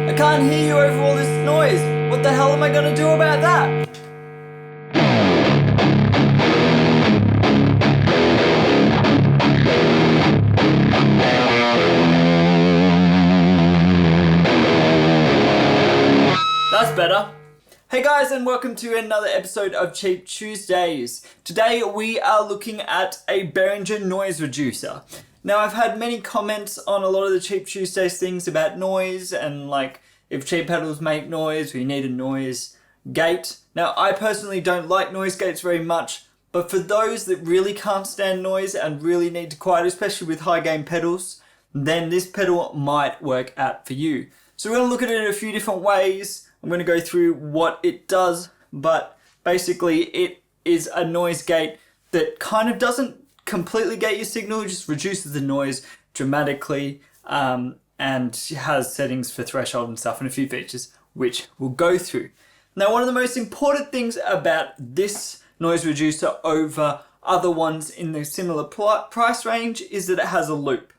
I can't hear you over all this noise. What the hell am I gonna do about that? That's better. Hey guys, and welcome to another episode of Cheap Tuesdays. Today we are looking at a Behringer noise reducer. Now I've had many comments on a lot of the Cheap Tuesdays things about noise and like if cheap pedals make noise or you need a noise gate. Now I personally don't like noise gates very much, but for those that really can't stand noise and really need to quiet, especially with high gain pedals, then this pedal might work out for you. So we're going to look at it in a few different ways. I'm going to go through what it does, but basically it is a noise gate that kind of doesn't completely gate your signal, it just reduces the noise dramatically, and has settings for threshold and stuff and a few features which we'll go through. Now, one of the most important things about this noise reducer over other ones in the similar price range is that it has a loop.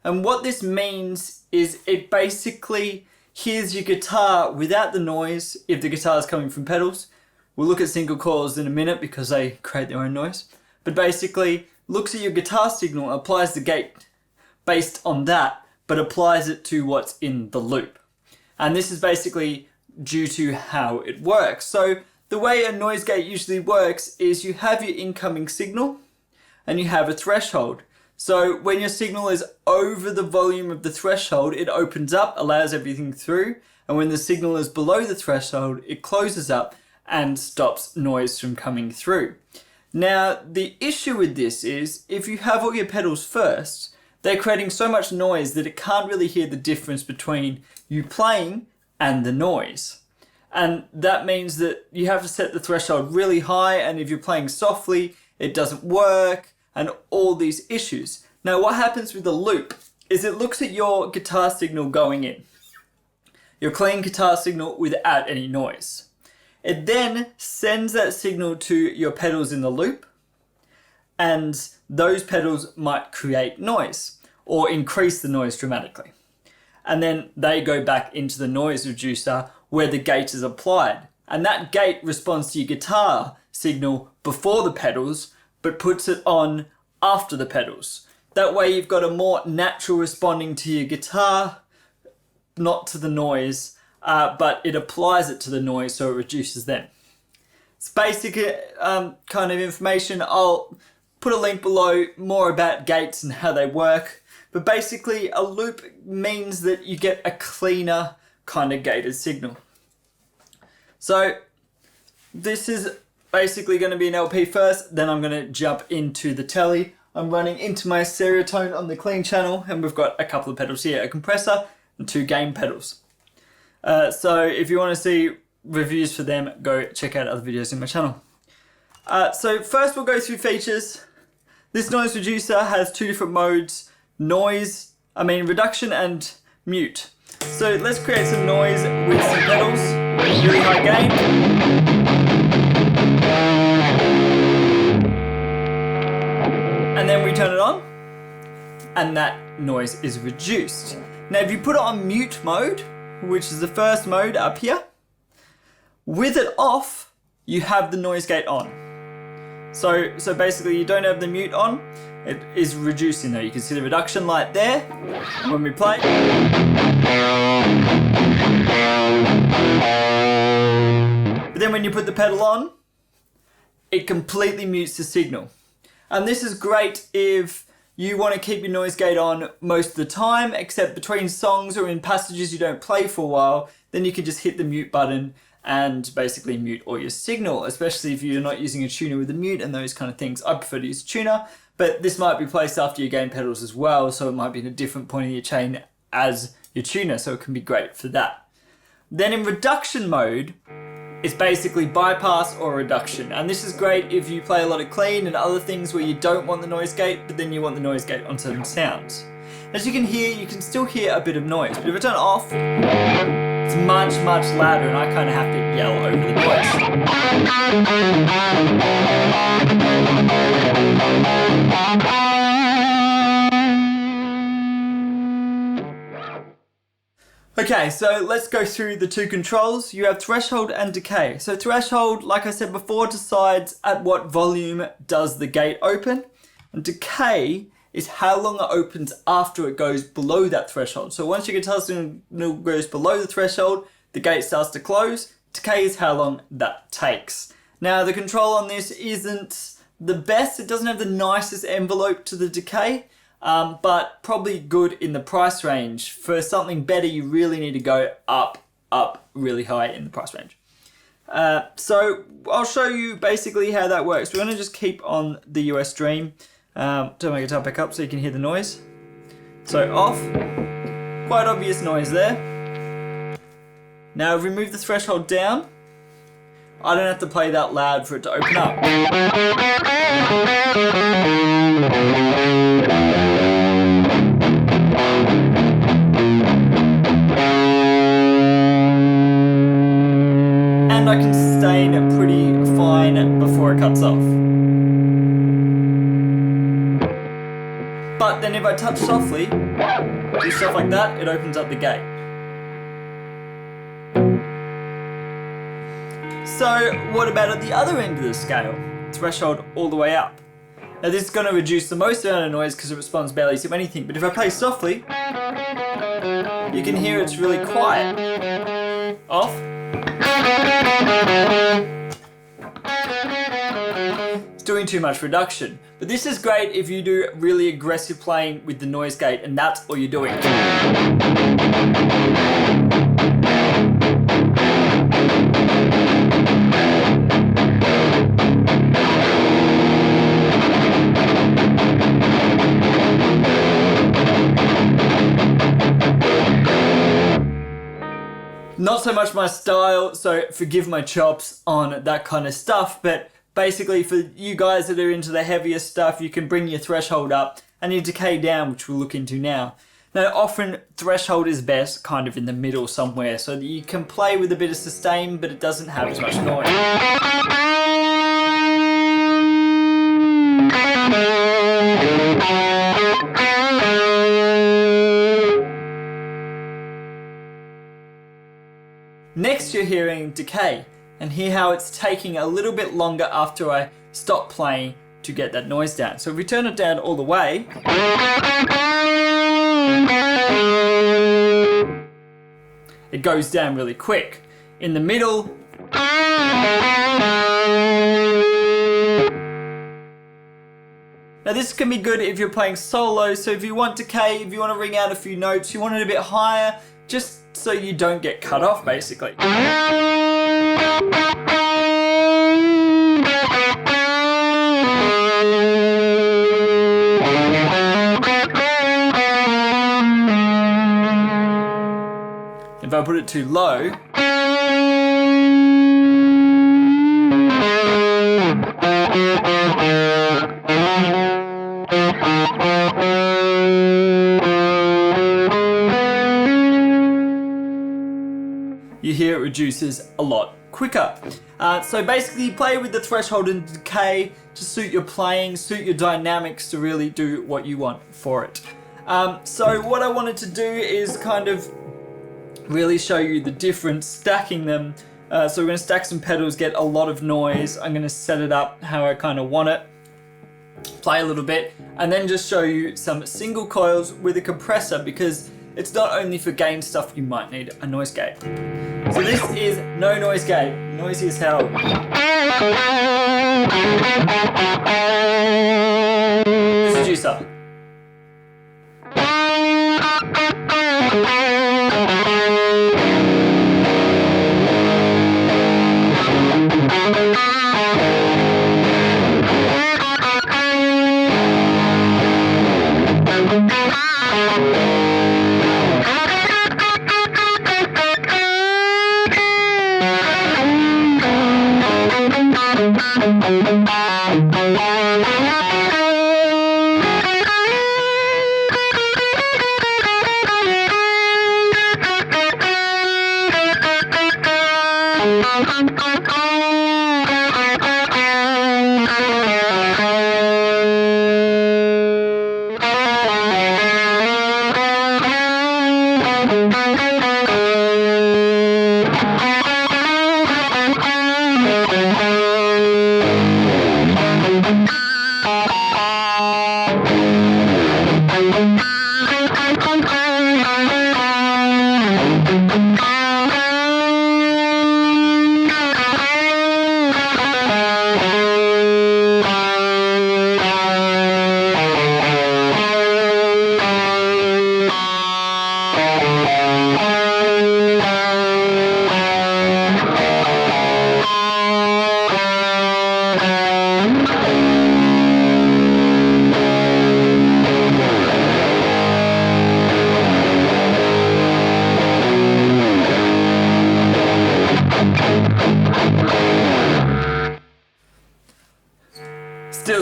And what this means is it basically hears your guitar without the noise if the guitar is coming from pedals. We'll look at single coils in a minute because they create their own noise. But basically looks at your guitar signal, applies the gate based on that, but applies it to what's in the loop. And this is basically due to how it works. So the way a noise gate usually works is you have your incoming signal and you have a threshold. So when your signal is over the volume of the threshold, it opens up, allows everything through. And when the signal is below the threshold, it closes up and stops noise from coming through. Now, the issue with this is if you have all your pedals first, they're creating so much noise that it can't really hear the difference between you playing and the noise. And that means that you have to set the threshold really high, and if you're playing softly, it doesn't work, and all these issues. Now, what happens with the loop is it looks at your guitar signal going in, your clean guitar signal without any noise. It then sends that signal to your pedals in the loop, and those pedals might create noise or increase the noise dramatically. And then they go back into the noise reducer where the gate is applied. And that gate responds to your guitar signal before the pedals, but puts it on after the pedals. That way you've got a more natural responding to your guitar, not to the noise, but it applies it to the noise so it reduces them. It's basic kind of information. I'll put a link below more about gates and how they work. But basically a loop means that you get a cleaner kind of gated signal. So this is basically going to be an LP first, then I'm going to jump into the telly. I'm running into my Seritone on the clean channel, and we've got a couple of pedals here, a compressor and 2 gain pedals. So if you want to see reviews for them, go check out other videos in my channel. So first we'll go through features. This noise reducer has 2 different modes, reduction and mute. So let's create some noise with some pedals, really high gain. And then we turn it on, and that noise is reduced. Now if you put it on mute mode, which is the first mode up here, with it off, you have the noise gate on. So basically you don't have the mute on, it is reducing though. You can see the reduction light there when we play. But then when you put the pedal on, it completely mutes the signal. And this is great if you want to keep your noise gate on most of the time, except between songs or in passages you don't play for a while, then you can just hit the mute button and basically mute all your signal, especially if you're not using a tuner with a mute and those kind of things. I prefer to use a tuner, but this might be placed after your gain pedals as well, so it might be in a different point of your chain as your tuner, so it can be great for that. Then in reduction mode, it's basically bypass or reduction. And this is great if you play a lot of clean and other things where you don't want the noise gate, but then you want the noise gate on certain sounds. As you can hear, you can still hear a bit of noise, but if I turn it off, it's much, much louder and I kind of have to yell over the noise. Okay, so let's go through the two controls. You have threshold and decay. So threshold, like I said before, decides at what volume does the gate open. And decay is how long it opens after it goes below that threshold. So once your guitar signal goes below the threshold, the gate starts to close. Decay is how long that takes. Now the control on this isn't the best. It doesn't have the nicest envelope to the decay. But probably good in the price range. For something better, you really need to go up really high in the price range. So I'll show you basically how that works. We're going to just keep on the US Dream. Turn my guitar back up so you can hear the noise. So off. Quite obvious noise there. Now I've removed the threshold down. I don't have to play that loud for it to open up. And I can sustain it pretty fine before it cuts off. But then if I touch softly, do stuff like that, it opens up the gate. So what about at the other end of the scale? Threshold all the way up. Now this is going to reduce the most amount of noise because it responds barely to anything, but if I play softly, you can hear it's really quiet. Off. It's doing too much reduction. But this is great if you do really aggressive playing with the noise gate and that's all you're doing. Not so much my style, so forgive my chops on that kind of stuff, but basically for you guys that are into the heavier stuff, you can bring your threshold up and your decay down, which we'll look into now. Now often threshold is best kind of in the middle somewhere, so that you can play with a bit of sustain, but it doesn't have as much noise. Next you're hearing decay, and hear how it's taking a little bit longer after I stop playing to get that noise down. So if we turn it down all the way, it goes down really quick. In the middle, now this can be good if you're playing solo, so if you want decay, if you want to ring out a few notes, you want it a bit higher, just so you don't get cut off basically. If I put it too low, you hear it reduces a lot quicker. So basically you play with the threshold and decay to suit your playing, suit your dynamics to really do what you want for it. So what I wanted to do is kind of really show you the difference, stacking them. So we're going to stack some pedals, get a lot of noise. I'm going to set it up how I kind of want it, play a little bit, and then just show you some single coils with a compressor, because it's not only for gain stuff, you might need a noise gate. So this is no noise gate, noisy as hell. This is juicer.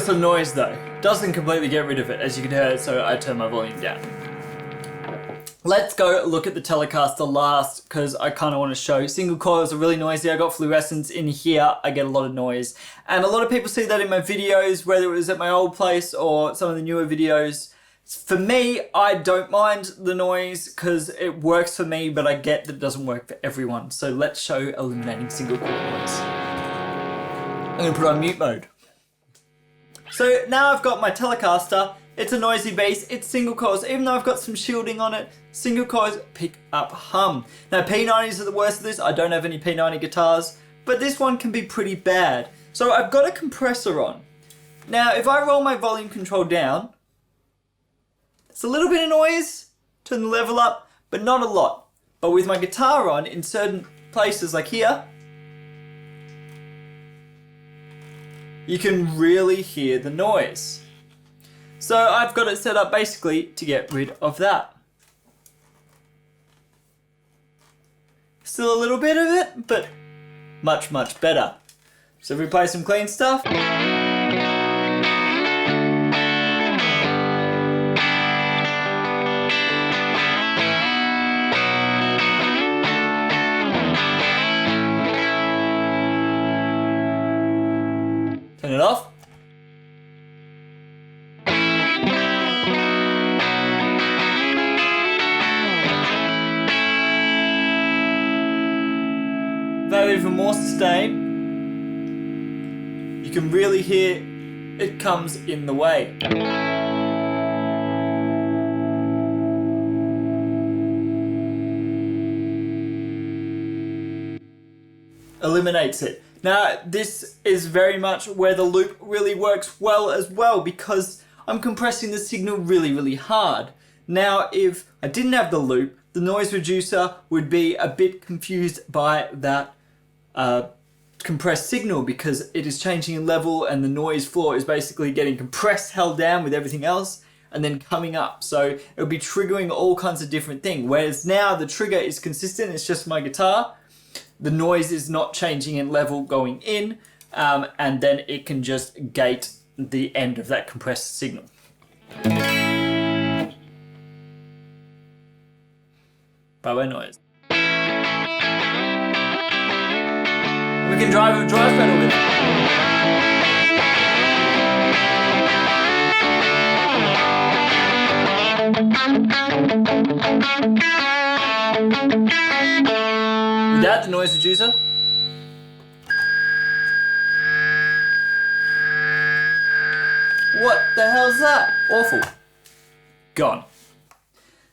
just a noise though. Doesn't completely get rid of it, as you can hear, so I turn my volume down. Let's go look at the Telecaster last, because I kind of want to show. Single coils are really noisy. I got fluorescence in here. I get a lot of noise. And a lot of people see that in my videos, whether it was at my old place or some of the newer videos. For me, I don't mind the noise because it works for me, but I get that it doesn't work for everyone. So let's show eliminating single coil noise. I'm going to put on mute mode. So now I've got my Telecaster. It's a noisy bass, it's single coils. Even though I've got some shielding on it, single coils pick up hum. Now P90s are the worst of this. I don't have any P90 guitars, but this one can be pretty bad. So I've got a compressor on. Now if I roll my volume control down, it's a little bit of noise, turn the level up, but not a lot. But with my guitar on, in certain places like here, you can really hear the noise. So I've got it set up basically to get rid of that. Still a little bit of it, but much, much better. So if we play some clean stuff. Turn it off. Though even more sustain, you can really hear it comes in the way. Eliminates it. Now this is very much where the loop really works well as well, because I'm compressing the signal really, really hard. Now if I didn't have the loop, the noise reducer would be a bit confused by that compressed signal, because it is changing in level and the noise floor is basically getting compressed, held down with everything else, and then coming up. So it'll be triggering all kinds of different things. Whereas now the trigger is consistent, it's just my guitar. The noise is not changing in level going in, and then it can just gate the end of that compressed signal. Bye-bye noise. We can drive a drive pedal with it. Without the noise reducer. What the hell's that? Awful. Gone.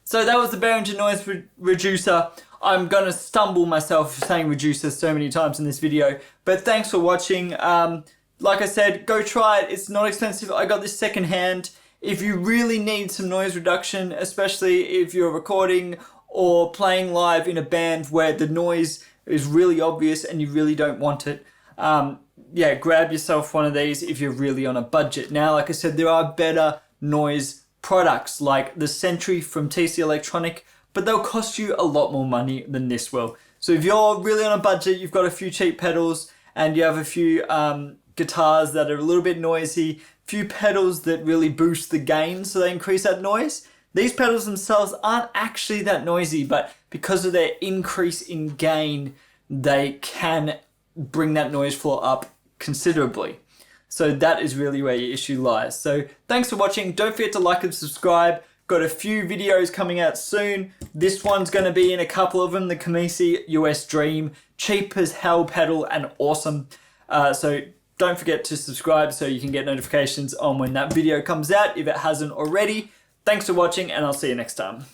So that was the Behringer noise reducer. I'm gonna stumble myself saying reducer so many times in this video, but thanks for watching. Like I said, go try it. It's not expensive. I got this secondhand. If you really need some noise reduction, especially if you're recording or playing live in a band where the noise is really obvious and you really don't want it, yeah, grab yourself one of these if you're really on a budget. Now, like I said, there are better noise products like the Sentry from TC Electronic, but they'll cost you a lot more money than this will. So if you're really on a budget, you've got a few cheap pedals and you have a few guitars that are a little bit noisy, few pedals that really boost the gain so they increase that noise. These pedals themselves aren't actually that noisy, but because of their increase in gain, they can bring that noise floor up considerably. So that is really where your issue lies. So thanks for watching. Don't forget to like and subscribe. Got a few videos coming out soon. This one's going to be in a couple of them. The Kamisi US Dream, cheap as hell pedal and awesome. So don't forget to subscribe so you can get notifications on when that video comes out if it hasn't already. Thanks for watching and I'll see you next time.